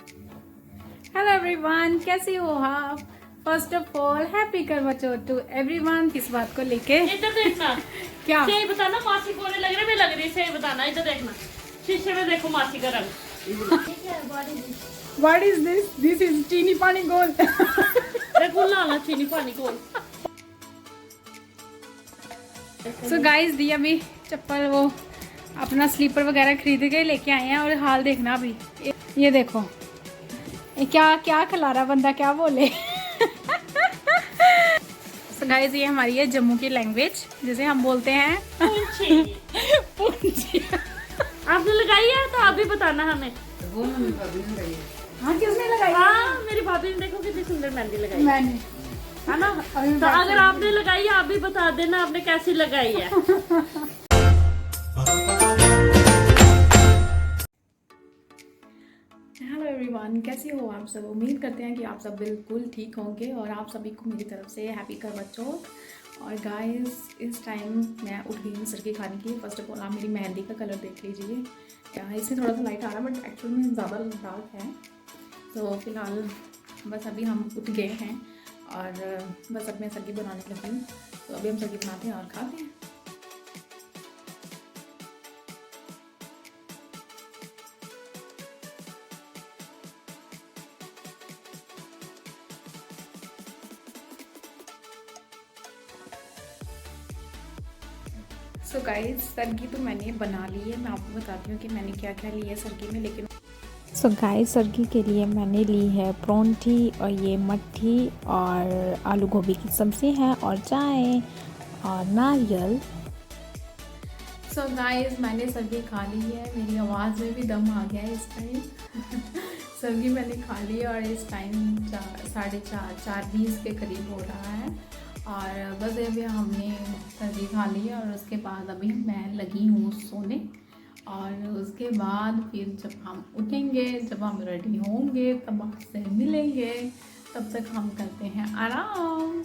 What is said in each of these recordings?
Hello everyone, कैसी हो आप? First of all happy Karwa Chauth to everyone. किस बात को लेके? इधर देखना। क्या सही बताना, मासी को लग रही है, लग रही, सही बताना। इधर देखना, शीशे में देखो मासी का रंग। What is this? This is चीनी पानी गोल। देखो लाना चीनी पानी को। सो गाइस, दी अभी चप्पल वो अपना स्लीपर वगैरह खरीद के लेके आए हैं और हाल देखना अभी। ये देखो, ये क्या क्या खिला रहा बंदा, क्या बोले। सो गाइस, ये हमारी है जम्मू की लैंग्वेज, जिसे हम बोलते हैं पूंछी। आपने लगाई है तो आप भी बताना हमें। हाँ, किसने लगाई? हाँ, मेरी भाभी ने देखो कितनी सुंदर मेहंदी लगाई है। मैंने। है ना? तो अगर आपने लगाई है आप भी बता देना आपने कैसी लगाई है। हेलो एवरीवन, कैसे हो आप सब? उम्मीद करते हैं कि आप सब बिल्कुल ठीक होंगे और आप सभी को मेरी तरफ से हैप्पी करवा चौथ। और गाइस, इस टाइम मैं उठ गई हूँ सरकी खाने की। फर्स्ट ऑफ ऑल आप मेरी मेहंदी का कलर देख लीजिए, इससे थोड़ा सा लाइट आ रहा है बट एक्चुअल में ज़्यादा डार्क है। तो फिलहाल बस अभी हम उठ गए हैं और बस अब मैं सरकी बनाने लगी हूँ। तो अभी हम सरकी बनाते हैं और खाते हैं। सो गाइस, सरगी तो मैंने बना ली है। मैं आपको बताती हूँ कि मैंने क्या क्या लिया है सरगी में। लेकिन सो गाइस, सरगी के लिए मैंने ली है परोंठी और ये मट्ठी और आलू गोभी की सब्ज़ी है और चाय और नारियल। सो गाइस, मैंने सरगी खा ली है। मेरी आवाज़ में भी दम आ गया है इस टाइम। सरगी मैंने खा ली है और इस टाइम 4:20 के करीब हो रहा है। और बस अभी हमने सरगी खा ली है और उसके बाद अभी मैं लगी हूँ सोने। और उसके बाद फिर जब हम उठेंगे, जब हम रेडी होंगे, तब आपसे मिलेंगे। तब तक हम करते हैं आराम।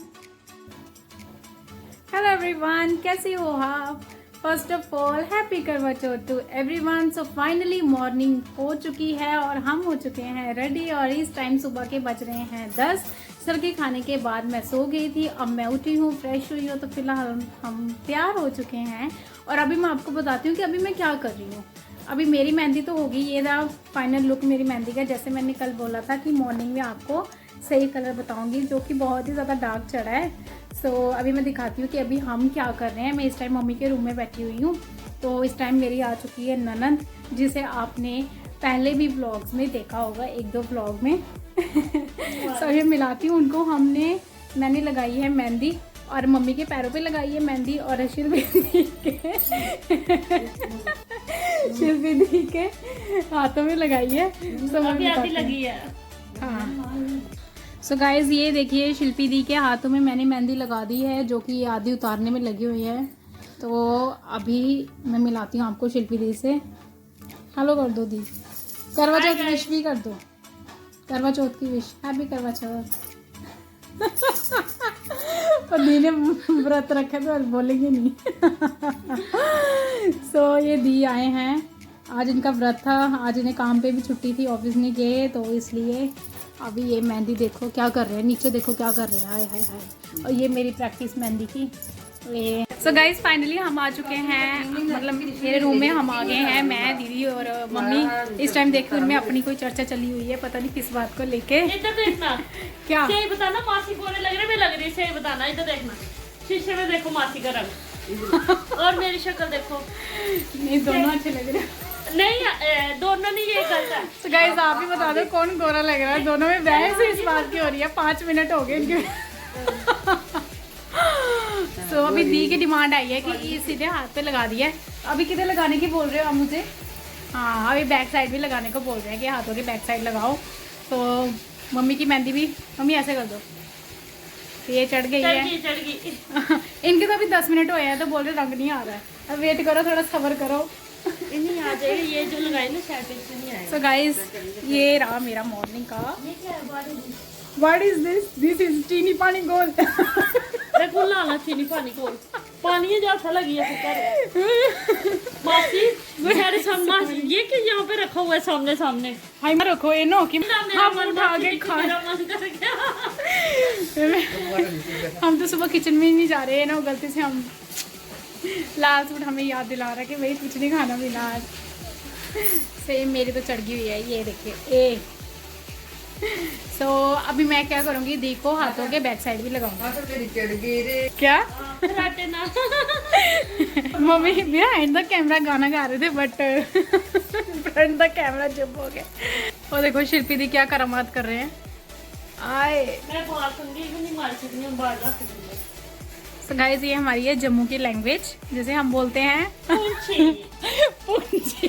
हेलो एवरीवन, कैसे हो आप? First of all happy Karwa Chauth to everyone. So finally morning हो चुकी है और हम हो चुके हैं रेडी। और इस टाइम सुबह के बज रहे हैं 10। सरगी खाने के बाद मैं सो गई थी, अब मैं उठी हूँ, फ्रेश हुई हूँ, तो फिलहाल हम तैयार हो चुके हैं। और अभी मैं आपको बताती हूँ कि अभी मैं क्या कर रही हूँ। अभी मेरी मेहंदी तो होगी, ये रहा फाइनल लुक मेरी मेहंदी का। जैसे मैंने कल बोला था कि मॉर्निंग में आपको सही कलर बताऊँगी, जो कि बहुत ही ज़्यादा डार्क चढ़ा है। सो अभी मैं दिखाती हूँ कि अभी हम क्या कर रहे हैं। मैं इस टाइम मम्मी के रूम में बैठी हुई हूँ। तो इस टाइम मेरी आ चुकी है ननद, जिसे आपने पहले भी व्लॉग्स में देखा होगा, 1-2 व्लॉग में। सो ये मिलाती हूँ उनको। मैंने लगाई है मेहंदी और मम्मी के पैरों पे लगाई है मेहंदी और शिल्पी दी के हाथों में लगाई है। तो अभी आधी लगी है। हाँ, सो गाइज, ये देखिए शिल्पी दी के हाथों में मैंने मेहंदी लगा दी है, जो कि आधी उतारने में लगी हुई है। तो अभी मैं मिलाती हूँ आपको शिल्पी दी से। हेलो कर दो दी, करवा चौथ की विश भी कर दो। करवा चौथ की विश, हैप्पी करवा चौथ। और दी ने व्रत रखे तो बोलेंगे नहीं। सो ये दी आए हैं, आज इनका व्रत था, आज इन्हें काम पे भी छुट्टी थी, ऑफिस नहीं गए, तो इसलिए अभी ये मेहंदी देखो क्या कर रहे हैं, नीचे देखो क्या कर रहे हैं। हाय हाय हाय। और ये मेरी प्रैक्टिस मेहंदी की। ये सो गाइज, फाइनली हम आ चुके हैं, मतलब मेरे रूम में हम आ गए हैं, मैं, दीदी और मम्मी। इस टाइम देखो उनमें अपनी कोई चर्चा चली हुई है, पता नहीं किस बात को लेके। इधर देखना। क्या सही बताना, मासी को लग रही है, लग रही, सही बताना। इधर देखना, शीशे में देखो मासी का रंग। और मेरी शक्ल देखो। नहीं, दोनों अच्छे लग रहे हैं। नहीं, दोनों नहीं, ये गलत है। तो गाइज, आप ही बता दो कौन गोरा लग रहा है। दोनों में बहस इस बात की हो रही है। 5 मिनट हो गए इनके। तो अभी दी की डिमांड आई है कि सीधे हाथ पे लगा दिया है। अभी किधर लगाने की बोल रहे हो आप मुझे? हाँ, अभी बैक साइड भी लगाने को बोल रहे हैं कि हाथों की बैक साइड लगाओ। तो मम्मी की मेहंदी भी, मम्मी ऐसे कर दो। ये चढ़ गई है। चढ़ गई। इनके तो अभी 10 मिनट हुए हैं, तो बोल रहे रंग नहीं आ रहा है। अब वेट करो, थोड़ा सब्र करो। नहीं आ जाएगा, ये जो लगाई ना शायद इससे नहीं आएगा। सो गाइस, ये रहा मेरा मॉर्निंग का। ये क्या है? व्हाट इज दिस इज चीनी पानी गोल। देखो लाना चीनी पानी को पानी जैसा लगी है कुकर। मासी मेरे सामने ये कि यहाँ पे रखा हुआ है सामने सामने। हाय मैं रखो ये नो कि हम उठा के खा। हम तो सुबह किचन में ही नहीं जा रहे हैं ना, गलती से हम लास्ट मिनट हमें याद दिला रहा है कि भाई कुछ नहीं खाना पीना आज। सेम मेरी तो चढ़ गई हुई है, ये देखिए ए। सो अभी मैं क्या करूँगी, दी को हाथों के बैक साइड भी लगाऊंगी। क्या मम्मी बिहाइंड द कैमरा गाना गा रहे थे बट फ्रंट द कैमरा चुप हो गया। और देखो शिल्पी दी क्या करामात कर रहे हैं। आए सो गाइस ये हमारी है जम्मू की लैंग्वेज, जिसे हम बोलते हैं पूंछी।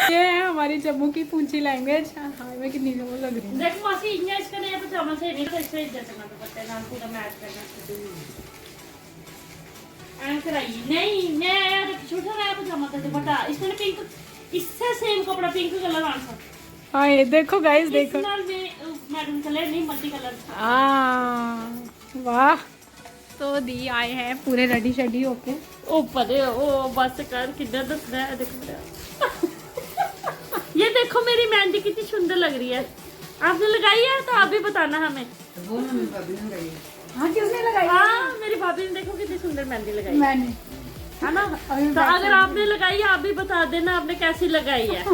ये है हमारी जम्मू की पूंछी लैंग्वेज। हाँ मैं कितनी वो लग रही हूँ। देख मासी इसका नया पजामा से नहीं तो इससे इज्जत ना तो पता है ना पूरा मैच करना कराइए। नहीं मैं छोटा नया पजामा था बटा इसने पिंक, इससे सेम कपड़ा पिंक कलर आंसर। हाँ ये देखो गाइस देखो, मैरून कलर नहीं मल्टी कलर। वाह। तो दी आए हैं पूरे रेडी शेडी होके। ओ परे ओ बस कर किधर दस रहा है देखो मेरा। ये देखो मेरी मेहंदी कितनी सुंदर लग रही है। आपने लगाई है तो आप भी बताना हमें। हाँ किसने लगाई? हाँ मेरी भाभी ने देखो कितनी सुंदर मेहंदी लगाई मैंने, है ना। तो अगर आपने लगाई है आप भी बता देना आपने कैसी लगाई है।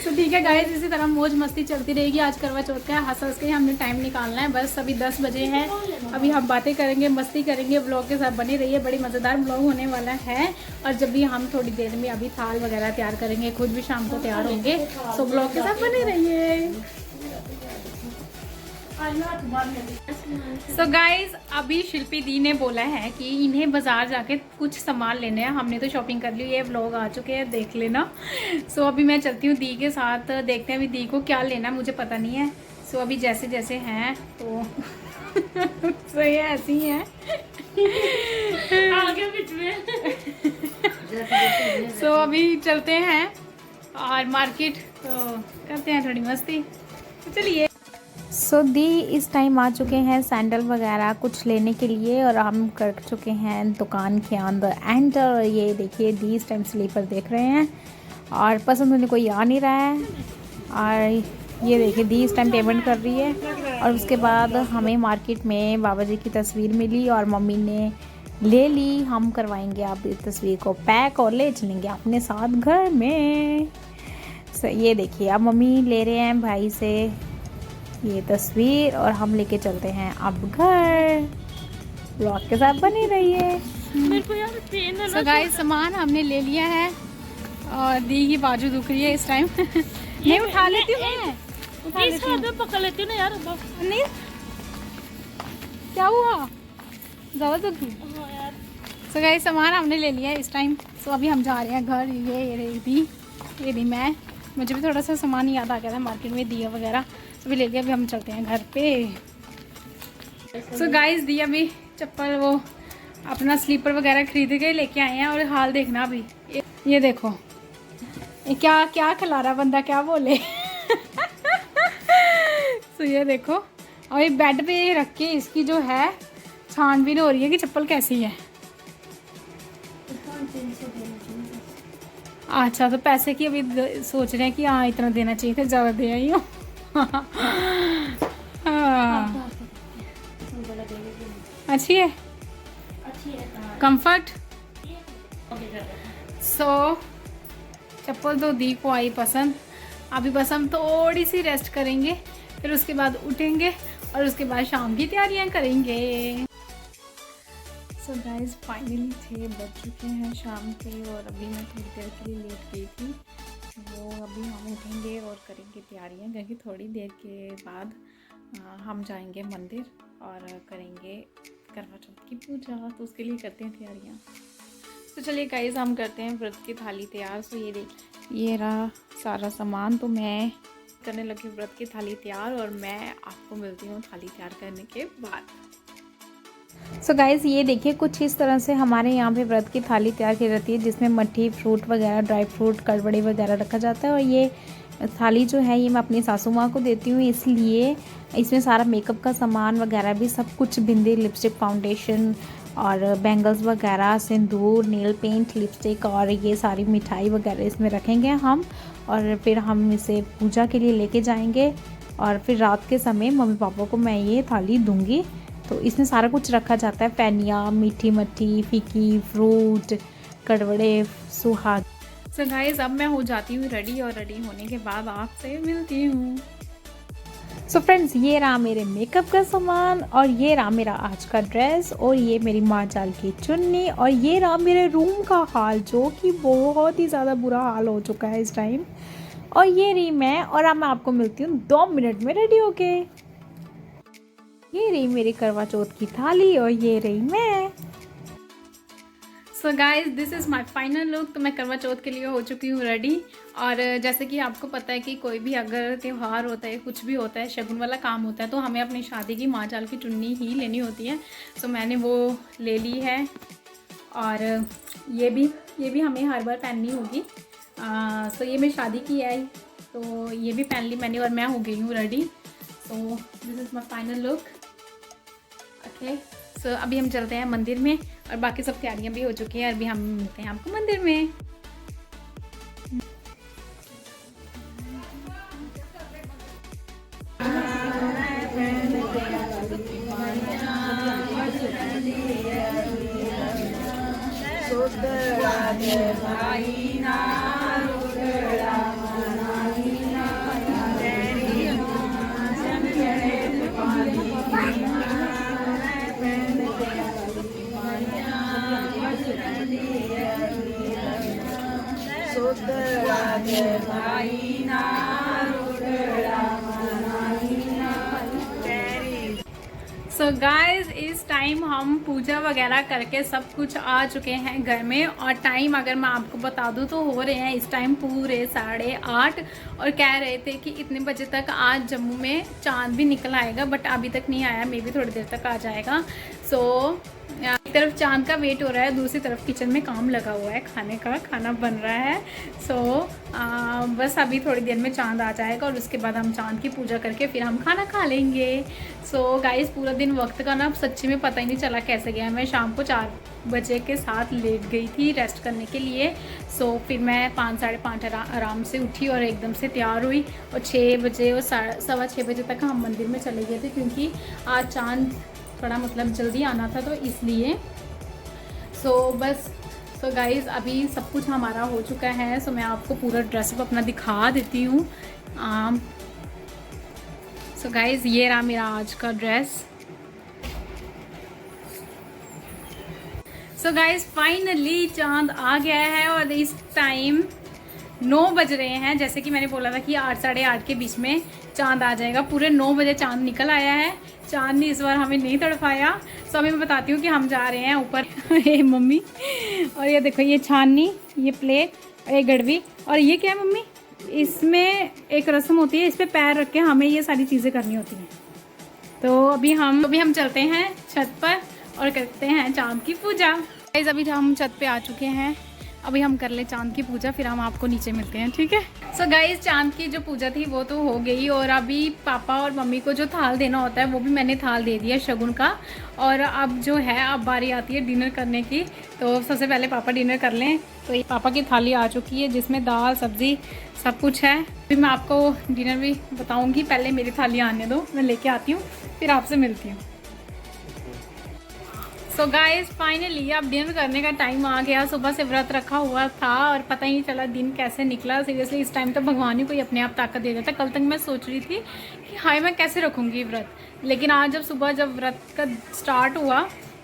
तो ठीक है गाइस, इसी तरह मौज मस्ती चलती रहेगी। आज करवा चौथ का हंस हंस के हमने टाइम निकालना है। बस अभी 10 बजे हैं, अभी हम बातें करेंगे, मस्ती करेंगे। ब्लॉग के साथ बने रहिए, बड़ी मज़ेदार ब्लॉग होने वाला है। और जब भी हम थोड़ी देर में अभी थाल वगैरह तैयार करेंगे, खुद भी शाम को तैयार होंगे, तो ब्लॉग के साथ बने रहिए। सो गाइज अभी शिल्पी दी ने बोला है कि इन्हें बाजार जाके कुछ सामान लेने हैं। हमने तो शॉपिंग कर ली, ये व्लॉग आ चुके हैं, देख लेना। सो अभी मैं चलती हूँ दी के साथ, देखते हैं अभी दी को क्या लेना है, मुझे पता नहीं है। सो अभी जैसे जैसे हैं तो सो ये ऐसी ही है। आगे बीच में। सो अभी चलते हैं और मार्केट तो करते हैं थोड़ी मस्ती, तो चलिए। सो दी इस टाइम आ चुके हैं सैंडल वगैरह कुछ लेने के लिए, और हम कर चुके हैं दुकान के अंदर एंटर। और ये देखिए दी इस टाइम स्लीपर देख रहे हैं और पसंद होने कोई आ नहीं रहा है। और ये देखिए दी इस टाइम पेमेंट कर रही है। और उसके बाद हमें मार्केट में बाबा जी की तस्वीर मिली और मम्मी ने ले ली। हम करवाएंगे आप इस तस्वीर को पैक और ले चलेंगे अपने साथ घर में। सो ये देखिए अब मम्मी ले रहे हैं भाई से ये तस्वीर और हम लेके चलते हैं अब घर। ब्लॉग के साथ बने रहिए। मेरे को यार पेन है ना। सो गाइस सामान हमने ले लिया है और दी की बाजू दुख रही है इस टाइम। नहीं उठा लेती हूँ मैं, उठा इस लेती हाथ हूँ। में पकड़ लेती हूँ ना यार। नहीं क्या हुआ, ज़्यादा दुखी? हाँ यार। सो गाइस सामान हमने ले लिया है इस टाइम। सो अभी हम जा रहे हैं घर। ये रही दी, ये दी मैं। मुझे भी थोड़ा सा सामान याद आ गया था मार्केट में, दिया वगैरह अभी ले लिया। अभी हम चलते हैं घर पे। सो गाइस दी अभी चप्पल वो अपना स्लीपर वगैरह खरीद के लेके आए हैं। और हाल देखना अभी ये देखो ये क्या क्या खिला रहा बंदा, क्या बोले। सो ये देखो और ये बेड पे रख के इसकी जो है छानबीन हो रही है कि चप्पल कैसी है। अच्छा तो पैसे की अभी सोच रहे हैं कि हाँ इतना देना चाहिए था, ज़्यादा दे आई हूँ। अच्छी है, कंफर्ट। सो चप्पल तो दी को आई पसंद। अभी बस हम थोड़ी सी रेस्ट करेंगे, फिर उसके बाद उठेंगे और उसके बाद शाम की तैयारियां करेंगे। सो गाइस फाइनली 6 बज चुके हैं शाम के और अभी मैं थोड़ी देर के लिए लेट गई थी। वो अभी हम उठेंगे और करेंगे तैयारियां, क्योंकि थोड़ी देर के बाद हम जाएंगे मंदिर और करेंगे करवा चौथ की पूजा, तो उसके लिए करते हैं तैयारियां। तो चलिए गाइस हम करते हैं व्रत की थाली तैयार। सो ये देखिए ये रहा सारा सामान। तो मैं करने लगी व्रत की थाली तैयार और मैं आपको मिलती हूँ थाली तैयार करने के बाद। सो गाइज़ ये देखिए कुछ इस तरह से हमारे यहाँ पे व्रत की थाली तैयार की जाती है, जिसमें मट्ठी फ्रूट वगैरह ड्राई फ्रूट कड़बड़ी वगैरह रखा जाता है। और ये थाली जो है ये मैं अपनी सासू माँ को देती हूँ, इसलिए इसमें सारा मेकअप का सामान वगैरह भी सब कुछ, बिंदी, लिपस्टिक, फाउंडेशन और बैंगल्स वगैरह, सिंदूर, नेल पेंट, लिपस्टिक और ये सारी मिठाई वगैरह इसमें रखेंगे हम। और फिर हम इसे पूजा के लिए लेके जाएंगे और फिर रात के समय मम्मी पापा को मैं ये थाली दूंगी। तो इसमें सारा कुछ रखा जाता है, फैनिया, मीठी मट्ठी, फीकी, फ्रूट, कड़वड़े, सुहाग। सो गाइस अब मैं हो जाती हूँ रेडी और रेडी होने के बाद आपसे मिलती हूँ। सो फ्रेंड्स, ये रहा मेरे मेकअप का सामान और ये रहा मेरा आज का ड्रेस और ये मेरी माँ जाल की चुन्नी और ये रहा मेरे रूम का हाल, जो कि बहुत ही ज़्यादा बुरा हाल हो चुका है इस टाइम। और ये रही मैं, और अब मैं आपको मिलती हूँ 2 मिनट में रेडी होके। ये रही मेरी करवा चौथ की थाली और ये रही मैं। So guys this is my final look. तो मैं करवा चौथ के लिए हो चुकी हूँ रेडी। और जैसे कि आपको पता है कि कोई भी अगर त्यौहार होता है, कुछ भी होता है, शगुन वाला काम होता है, तो हमें अपनी शादी की माँ जाल की चुन्नी ही लेनी होती है। सो मैंने वो ले ली है और ये भी हमें हर बार पहननी होगी। सो ये मेरी शादी की है, तो ये भी पहन ली मैंने और मैं हो गई हूँ ready. So this is my final look. Okay, so अभी हम चलते हैं मंदिर में और बाकी सब तैयारियां भी हो चुकी हैं। अभी हम मिलते हैं आपको मंदिर में। सो गाइज इस टाइम हम पूजा वगैरह करके सब कुछ आ चुके हैं घर में। और टाइम अगर मैं आपको बता दूं तो हो रहे हैं इस टाइम पूरे 8:30 और कह रहे थे कि इतने बजे तक आज जम्मू में चांद भी निकल आएगा, बट अभी तक नहीं आया। मे भी थोड़ी देर तक आ जाएगा। सो एक तरफ चांद का वेट हो रहा है, दूसरी तरफ किचन में काम लगा हुआ है, खाना बन रहा है। सो बस अभी थोड़ी देर में चांद आ जाएगा और उसके बाद हम चांद की पूजा करके फिर हम खाना खा लेंगे। सो गाइस पूरा दिन वक्त का ना सच्ची में पता ही नहीं चला कैसे गया। मैं शाम को 4 बजे के साथ लेट गई थी रेस्ट करने के लिए। सो फिर मैं 5 साढ़े 5 आराम से उठी और एकदम से तैयार हुई और 6 बजे और 6:15 बजे तक हम मंदिर में चले गए थे, क्योंकि आज चांद थोड़ा मतलब जल्दी आना था, तो इसलिए। सो गाइज़ अभी सब कुछ हमारा हो चुका है। सो मैं आपको पूरा ड्रेसअप अपना दिखा देती हूँ। सो गाइज़ ये रहा मेरा आज का ड्रेस। सो गाइज़ फाइनली चांद आ गया है और इस टाइम 9 बज रहे हैं। जैसे कि मैंने बोला था कि 8 साढ़े 8 के बीच में चांद आ जाएगा। पूरे 9 बजे चांद निकल आया है। चांद ने इस बार हमें नहीं तड़पाया। सो अभी मैं बताती हूँ कि हम जा रहे हैं ऊपर। ये मम्मी, और ये देखो ये छाननी, ये प्लेट, ये गड़वी, और ये क्या है मम्मी, इसमें एक रस्म होती है, इस पर पैर रख के हमें ये सारी चीज़ें करनी होती हैं। तो अभी हम चलते हैं छत पर और करते हैं चांद की पूजा। अभी हम छत पे आ चुके हैं। अभी हम कर ले चांद की पूजा, फिर हम आपको नीचे मिलते हैं, ठीक है। सो गाइस चांद की जो पूजा थी वो तो हो गई और अभी पापा और मम्मी को जो थाल देना होता है वो भी मैंने थाल दे दिया शगुन का। और अब जो है अब बारी आती है डिनर करने की। तो सबसे पहले पापा डिनर कर लें। तो ये पापा की थाली आ चुकी है जिसमें दाल, सब्ज़ी सब कुछ है। फिर मैं आपको डिनर भी बताऊँगी, पहले मेरी थाली आने दो, मैं लेके आती हूँ, फिर आपसे मिलती हूँ। सो गाइस फाइनली अब डिनर करने का टाइम आ गया। सुबह से व्रत रखा हुआ था और पता ही नहीं चला दिन कैसे निकला। सीरियसली इस टाइम तो भगवान ही कोई अपने आप ताकत दे देता। कल तक मैं सोच रही थी कि हाय मैं कैसे रखूँगी व्रत, लेकिन आज जब व्रत का स्टार्ट हुआ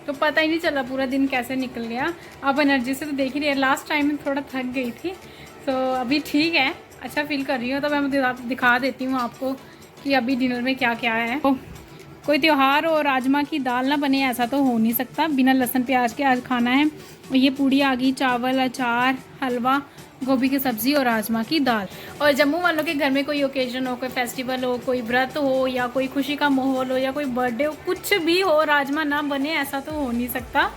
तो पता ही नहीं चला पूरा दिन कैसे निकल गया। अब एनर्जी से तो देख ही रही है, लास्ट टाइम में थोड़ा थक गई थी। तो अभी ठीक है, अच्छा फील कर रही हूँ। तो मैं दिखा देती हूँ आपको कि अभी डिनर में क्या क्या है। कोई त्यौहार और राजमा की दाल ना बने ऐसा तो हो नहीं सकता। बिना लहसुन प्याज के आज खाना है। और ये पूड़ी आ गई, चावल, अचार, हलवा, गोभी की सब्ज़ी और राजमा की दाल। और जम्मू वालों के घर में कोई ओकेजन हो, कोई फेस्टिवल हो, कोई व्रत हो या कोई खुशी का माहौल हो या कोई बर्थडे हो, कुछ भी हो, राजमा ना बने ऐसा तो हो नहीं सकता।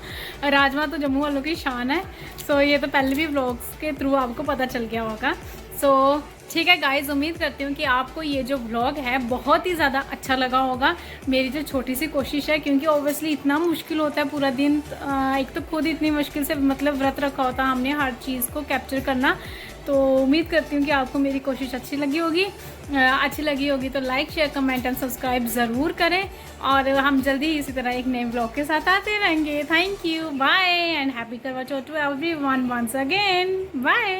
राजमा तो जम्मू वालों की शान है। सो ये तो पहले भी व्लॉग्स के थ्रू आपको पता चल गया होगा। सो ठीक है गाइज, उम्मीद करती हूँ कि आपको ये जो व्लॉग है बहुत ही ज़्यादा अच्छा लगा होगा। मेरी जो छोटी सी कोशिश है, क्योंकि ओब्वियसली इतना मुश्किल होता है पूरा दिन, एक तो खुद इतनी मुश्किल से मतलब व्रत रखा होता है हमने हर चीज़ को कैप्चर करना। तो उम्मीद करती हूँ कि आपको मेरी कोशिश अच्छी लगी होगी तो like share comment and subscribe ज़रूर करें। और हम जल्दी ही इसी तरह एक नए व्लॉग के साथ आते रहेंगे। Thank you, bye and happy Karwa Chauth to everyone once again, bye.